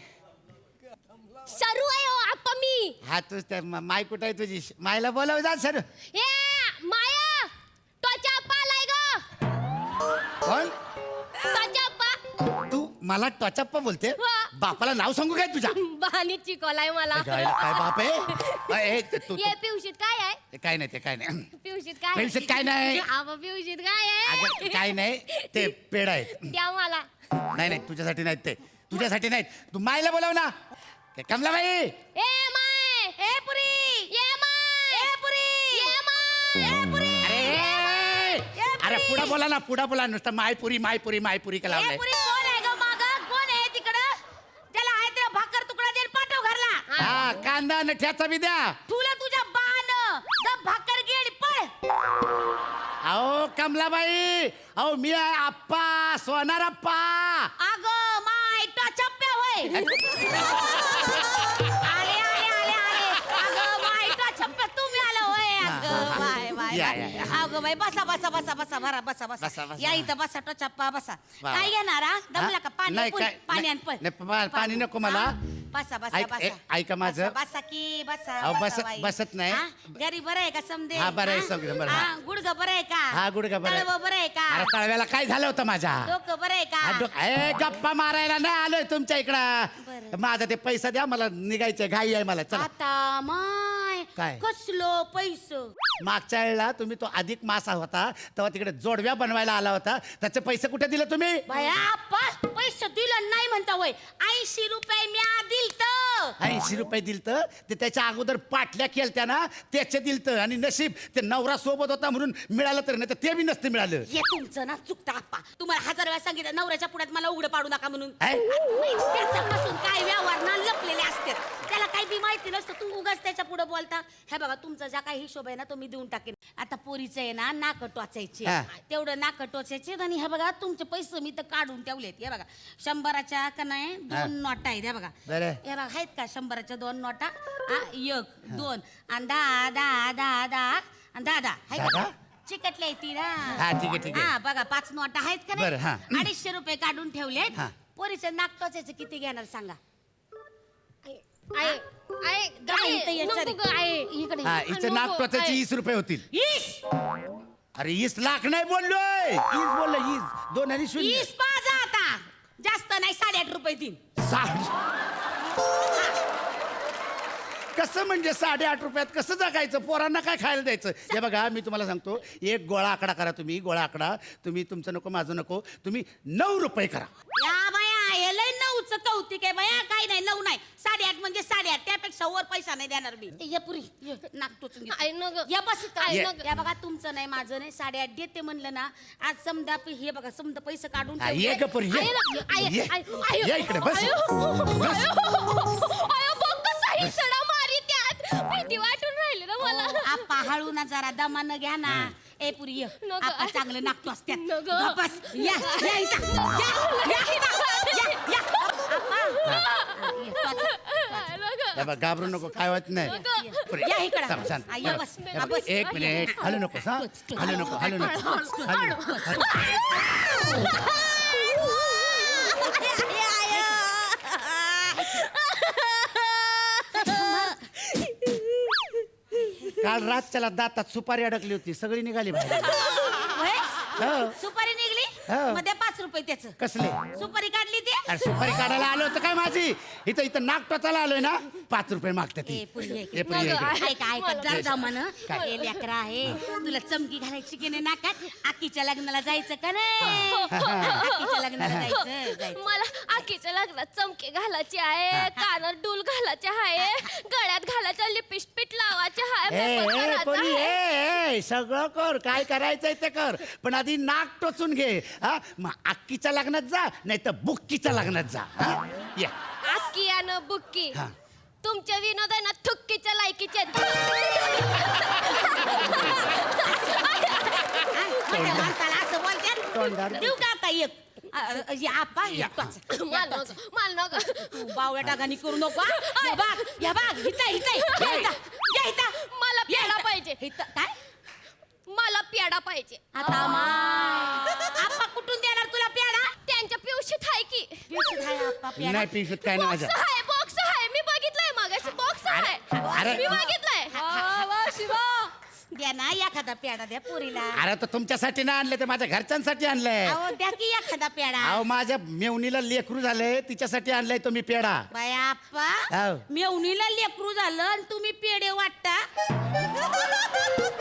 सरू आहे हो आप्पा मी. हा तूच तर माय कुठं आहे तुझी? मायला बोलाव जा सर. ए माया, टोचा आप्पा आलाय ग. कोण? टोचा आप्पा. तू मला टॉचअप्पा बोलते? वा. बापाला नाव सांगू काय तुझ्या? बहानीची कॉलाय मला. काय बाप आहे? ए, तू ये पिवशीत काय आहे? ते काय नाही, ते काय नाही. पिवशीत काय? पिवशीत काय नाही? आबा पिवशीत काय आहे? अगं काय नाही, ते पेड आहेत. द्या मला. नाही नाही, तुझ्यासाठी नाहीत ते, तुझ्यासाठी नाहीत. तू मायला बोलाव ना. कमलाबाई. ए माय, ए पुरी, ये माय, ए पुरी, ये माय, ए पुरी. अरे पुढा बोला ना, पुढा बोला. नुसतं मायपुरी मायपुरी मायपुरी का ए लावलंय? पुरी कोण आहे ग मागं? कोण आहे तिकडं? त्याला आहे ते भाकर तुकडा देईल पाठव घरला. हा, कांदा नठ्याचा बी द्या. तुला तुझ्या बाण ग भाकर गेली पळ. अहो कमलाबाई, अहो मी आहे आप्पा, सोनार आप्पा. अगं माय टचप्प्या होय. आले आले आले आले. अगं माय टचप्प्या तुम्ही आला होय. अगं माय माय या, या, या. अगं बाई बसा बसा बसा बसा भरा बसा बसा, बसा. बसा. या इथं बसा टचप्पा बसा. वा. काय घेणार हा? दमला का? पाणी नाही, आण, काय- पाणी आण नाही, पण. नाही, पाणी नको मला. हा? बसा बसा ऐक- बसा. ऐका माझं. बसा, बसा की बसा. अहो, बसा बसत- बाई. बसत नाही. हा? घरी बरं आहे का समदे? हा, बरं आहे, हा? सगळं बरं. हा, गुडघं बरं आहे का? हा, गुडघा बरं आहे. तळवं बरं आहे का? अरे तळव्याला काय झालं होतं माझ्या? डोकं बरं आहे हा, का? ए, गप्पा मारायला नाही आलोय तुमच्या इकडं. बरं. माझा ते पैसा द्या, मला निघायचंय, घाई आहे मला. चला. आता माय काय? कसलो पैसं. मागच्या वेळेला तुम्ही तो अधिक मास होता तेव्हा तिकडे जोडव्या बनवायला आला होता, त्याचे पैसे कुठे दिले तुम्ही? भया आप्पा पैसे दिलं नाही म्हणता होय. 80 रुपये म्या दिलत. 80 रुपये दिलत. ते त्याच्या अगोदर पाटल्या केलत्या ना, त्याचे दिलत. आणि नशीब ते नवरा सोबत होता म्हणून मिळालं, तर नाही तर ते बी नसतं मिळालं. हे तुमचं ना चुकता आप्पा. तुम्हाला 1000 वेळा सांगितलं नवऱ्याच्या पुढ्यात मला उघडं पाडू नका म्हणून. है? त्याच्यापासून काय व्यवहार ना लपलेले असतात. त्याला काही बी माहिती नसतं तू उगाच त्याच्या पुढे बोलता. हे बघा तुमचा ज्या काही हिशोब आहे ना तो मी देऊन टाकेन. आता पोरीचं आहे ना नाक टोचायचे हा. तेवढं नाक टोचायचे आणि हे बघा तुमचे पैसे मी तर काढून ठेवलेत. हे बघा 100च्या का नाही 2 नोटा आहेत. हे बघा बरं. हे बघा आहेत का 100च्या 2 नोटा 1 2 आणि 10 10 10 10 आणि 10 10 आहेत दहा? का? चिकटल्या ती ना. हा, ठीक आहे, ठीक आहे. हा बघा 5 नोटा आहेत का बरं, हा. नाही 250 रुपये काढून ठेवलेत. हा. पोरीचं नाक टोचायचं किती घेणार सांगा. हा हिचं नाक टोचायची 20 रुपये होतील. 20 अरे 20 लाख नाही बोललोय 20 बोललो 20 2 आणि 0 20 पाजा आता जास्त नाही 8.5 रुपये दिन. 60 कसं म्हणजे 8.5 रुपयात कसं जगायचं पोरांना काय खायला द्यायचं. हे बघा मी तुम्हाला सांगतो एक गोळा आकडा करा तुम्ही गोळा आकडा तुम्ही तुमचं नको माझं नको तुम्ही 9 रुपये करा. या बाया हे लय 9चं कौतिक आहे बाया. काही नाही 9 नाही 8.5 म्हणजे 8.5 त्यापेक्षा वर पैसा नाही देणार मी. ये पुरी ये, नाक टोचून घे. या बस इथं. या बघा तुमचं नाही माझं नाही 8.5 देते म्हणलं ना. आज समजा हे बघा समजा पैसे काढून हा, ये ठेवले. ग पोरी, ये. ये. ये इकडे बस भीती वाटून राहिली ना मला. आपा हळू ना जरा दमानं घ्या ना. ए पुरी ये. आपा चांगलं नाकतो असत्यात. बस या या इथं. या इथं. या हे बघ घाबरू नको काय होत नाही पोरी, या इकडं. थांब, शांत. हा, या बस. हा, बस. एक मिनिट हलू नको हा हलू नको हलू नको हलू नको. काल रातच्याला दातात सुपारी अडकली होती सगळी निघाली बाहेर. होय? हो. सुपारी निघली हो. मध्ये 5 रुपये त्याचं. कसले सुपारी काढली ते. अरे सुपारी काढायला आलो होतं काय माझी इथं इथं नाक टोचायला आलोय ना 5 रुपये मागतात ती. ए, पुरी ये इकडे. ये पुरी, ये इकडे. ऐका जरा दमान. हे लेकरं आहे तुला चमकी घालायची की नाही नाकात. आकीच्या लग्नाला जायचं का नाही. आकीच्या लग्नाला जायचं. मला आखीच्या लग्नात चमके घालायचे आहे कानात डूल घालायचे आहे गळ्यात घालायचं लिपस्टिक लावायचे आहे ए, makeup ए, करायचा पोरी, आहे. ए, सगळं कर काय करायचंय ते कर पण आधी नाक टोचून घे हा मग अक्कीच्या लग्नात जा नाही तर बुक्कीच्या लग्नात जा हा? ये. आक्की आणि बुक्की हा. तुमच्या विनोद आहे ना थुक्कीच्या लायकीचे आहेत. मोठ्या माणसाला असं तोंडावर. बोलतात. देऊ का आता एक आपा मला नको, मला नको. तू बावळ्या टाकानी करू नको हा. या बाग हिता मला प्याडा पाहिजे काय मला प्याडा पाहिजे आता आपा कुठून देणार तुला प्याडा. त्यांच्या पिवशीत आहे की पिवशीत आहे आप्पा प्याडा. नाही पिशवीत काय नाही बॉक्स माझ्या आहे बॉक्स आहे मी बघितलंय मगाशी बॉक्स आहे अरे. मी बघितलंय वा वा शिवा. द्या ना एखादा प्याडा द्या पोरीला. अरे तर तुमच्यासाठी नाही आणलं ते माझ्या घरच्यांसाठी आणलंय अहो द्या की एखादा प्याडा. अहो माझ्या मेवणीला लेकरू झालंय तिच्यासाठी आणलंय तो मी पेढा बाया आप्पा हो. मेवणीला लेकरू झालं आणि तुम्ही पेढे वाटता.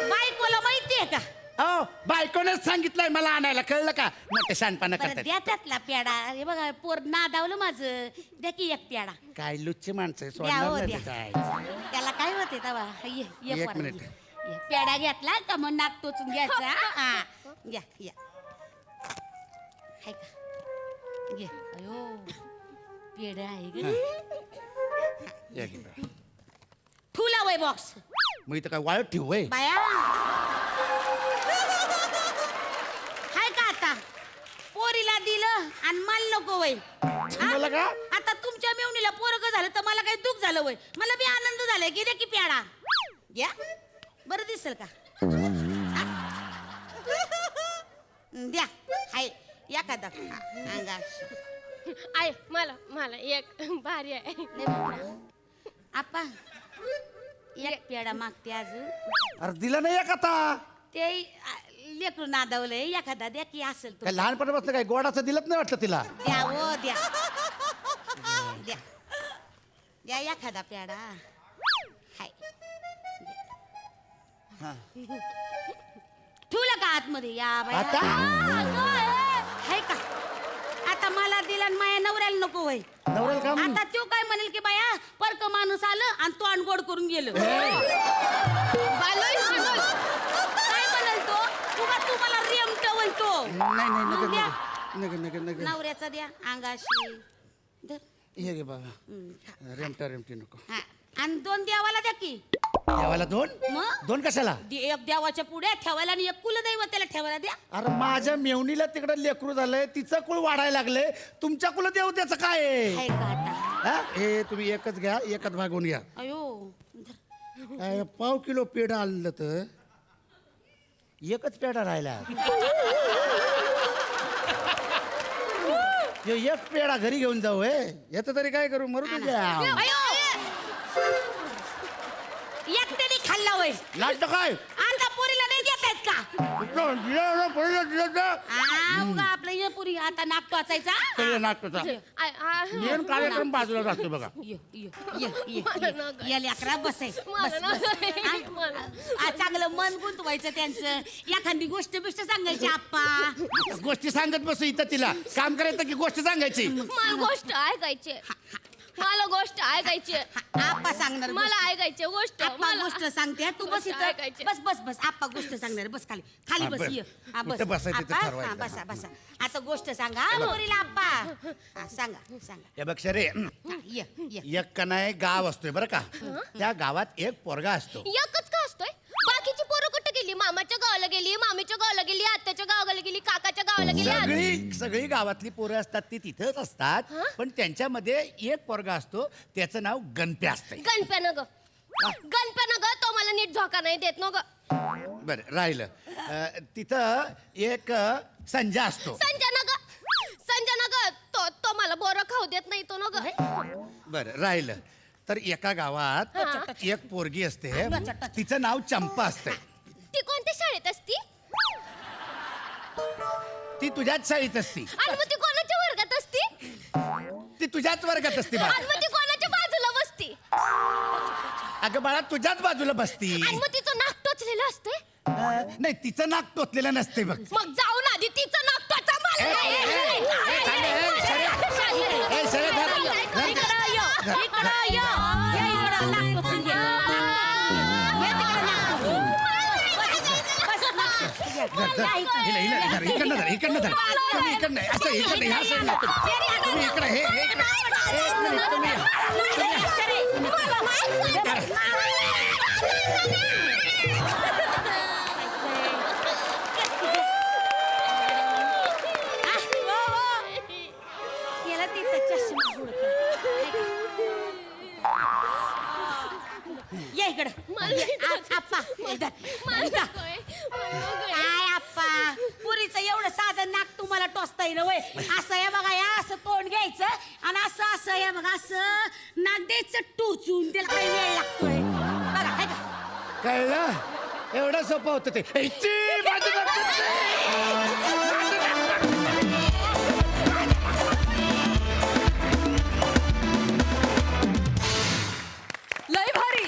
बायकोला माहितीये का. अहो बायकोनेच सांगितलंय मला आणायला कळलं का मोठे शानपणा बरं करतात द्या त्यातला प्याडा. हे बघा पोर नादावलं माझं. द्या की एक प्याडा. काय लुच्ची माणसं द्या सोडणार हो नाही द्या. त्याचं. त्याला काय होते तवा. ये एक पोरा, मिनिट. ये. प्याडा घेतला का मग नाक टोचून घ्यायचा. हा घ्या या हाय का घे. अयो पेढा आहे ग. एक मिनिट. ठुला वय बॉक्स मग इथं काय वाळत ठेवू वय बाया. हाय का आता पोरीला दिलं आणि मला नको वय. मला का आता तुमच्या मेवणीला पोरग झालं तर मला काही दुःख झालं वय. मला बी आनंद झालाय की द्या की प्याडा. घ्या बरं दिसेल का. द्या हाय एखादा अंगा. आहे मला एक भारी आहे आपा एक पेडा मागते अजून. अरे दिलं नाही एक आता ते लेकरू नादावलंय एखादा द्या की असेल तो. काय लहानपणापासून काय गोडाचं दिलंच नाही वाटतं तिला द्या ओ द्या द्या द्या एखादा प्याडा. हाय ठेवलं का आतमध्ये या बाया. आता हाय का आता मला दिला आणि माझ्या नवऱ्याला नको होय. नवऱ्याला का म्हणून? आता तो काय म्हणेल की बाया परक माणूस आलं आणि तो अनगोड करून गेलं. काय म्हणाल तो तुला तुम्हाला रेमट म्हणतो. नाही नाही द्या. नका नवऱ्याचा द्या अंगाशी धर. हे घे बाबा रेमटा रेमटी नको हा. आणि 2 देवाला द्या की देवाला 2 मग 2 कशाला एक देवाच्या पुढे ठेवायला आणि एक कुलदैवताला ठेवायला द्या. अरे माझ्या मेवणीला तिकडं लेकरू झालंय तिचं कुळ वाढायला लागलंय तुमच्या कुल देवत्याचं काय आहे हाय का आता? हा? हे तुम्ही एकच घ्या एकच भागून घ्या अयो काय, पाव किलो पेढा आणलं तर एकच पेढा राहिला ह्यो एक पेढा घरी घेऊन जाऊ याचं तरी काय करू मरू द्या अयो एकट्याने खाल्ला होय लाट काय आता पोरीला नाही देत आहेत का उगा आपलं ये पुरी आता नाक टोचायचा नाटकचा मेन कार्यक्रम बाजूला राहतो बघा या लेकरा बसाय मला नाही. चांगलं मन गुंतवायचं त्यांचं एखादी गोष्ट बिष्ट सांगायची आप्पा गोष्टी सांगत बसू इथं तिला काम करायचं की गोष्ट सांगायची मला गोष्ट ऐकायची मला गोष्ट ऐकायची आप्पा सांगणार मला ऐकायची गोष्ट आप्पा गोष्ट सांगते तू बस गोष्ट इथं ऐकायची. बस बस बस आप्पा गोष्ट सांगणार बस खाली खाली हा, बस बरं. ये हा, बस कुठं बसायचं ते आप्पा, ठरवायचं. हा, बसा बसा आता गोष्ट सांगा हा, पोरीला आप्पा हा, सांगा सांगा हे बघ शरे हा, ये ये एक का नाही गाव असतोय बरं का त्या गावात एक पोरगा असतो एकच का असतोय बाकीची पोरं कुठे गेली मामाच्या गावाला गेली मामीच्या गावाला गेली आत्याच्या गावाला गेली काकाच्या गावाला गेली सगळी सगळी गावातली पोरं असतात ती तिथंच असतात पण त्यांच्यामध्ये एक पोरगा असतो त्याचं नाव गणप्या असतंय गणप्यानं ग तो मला नीट झोका नाही देत न ग बरं राहिलं तिथं एक संजय असतो संजना ग तो मला बोरं खाऊ देत नाही तो न ग बरं राहिलं तर एका गावात एक पोरगी असते तिचं नाव चंपा असते ती कोणत्या शाळेत असती ती तुझ्याच शाळेत असती आणि मग ती कोणाच्या वर्गात असती ती तुझ्याच वर्गात असते बाळा आणि मग ती कोणाच्या बाजूला बसती अगं बाळा तुझ्याच बाजूला बसती आणि मग तिचं नाक टोचलेलं असते नाही तिचं नाक टोचलेलं नसते बघ मग जाऊन आधी तिचं नाक टोचा मला नाही. इकडं ये. ये इकडं नाक टोचून घे. ये तिकडं नाक टोचून. बस, बस. या इकडं. इकडनं धर तुम्ही इकडनं असं इकडनं ह्या साईडला तुम्ही इकडे हे इकडे एक मिनिट तुम्ही याला तिथं चष्मा हुडकं. ये इकडं ये, आप्पा इथं. काय आप्पा पुरीचं एवढं साधं नाक तुम्हाला टोचता येईल वय असं आहे बघा या असं तोंड घ्यायचं आणि असं असं आहे बघा असं नाक द्यायचं टोचून त्याला काही वेळ लागतोय बघा हाय का कळलं एवढं सोपं होतं ते इच्ची, माझी बाजू. लय भारी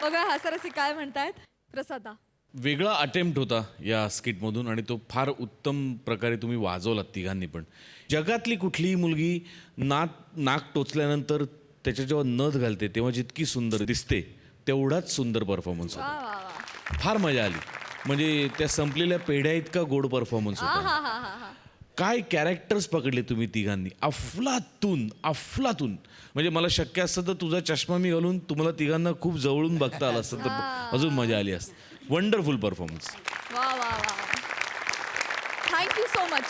बघा हास्यरसिक काय म्हणतायत प्रसादा वेगळा अटेम्प्ट होता या स्किटमधून आणि तो फार उत्तम प्रकारे तुम्ही वाजवलात तिघांनी पण जगातली कुठलीही मुलगी नाक टोचल्यानंतर त्याच्या जेव्हा नथ घालते तेव्हा जितकी सुंदर दिसते तेवढाच सुंदर परफॉर्मन्स होता फार मजा आली म्हणजे त्या संपलेल्या पेढ्या इतका गोड परफॉर्मन्स होता काय कॅरेक्टर्स पकडले तुम्ही तिघांनी अफलातून म्हणजे मला शक्य असतं तर तुझा चष्मा मी घालून तुम्हाला तिघांना खूप जवळून बघता आलं असतं तर अजून मजा आली असते वंडरफुल परफॉर्मन्स वा वा वा थँक्यू सो मच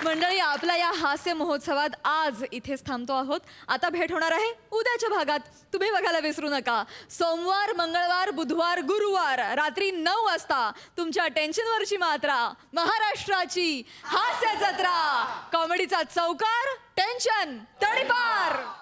मंडळी आपल्या या हास्य महोत्सवात आज इथेच थांबतो आहोत आता भेट होणार आहे उद्याच्या भागात तुम्ही बघायला विसरू नका सोमवार मंगळवार बुधवार गुरुवार रात्री 9 वाजता तुमच्या टेन्शनवरची मात्रा महाराष्ट्राची हास्य जत्रा कॉमेडीचा चौकार टेन्शन तडीपार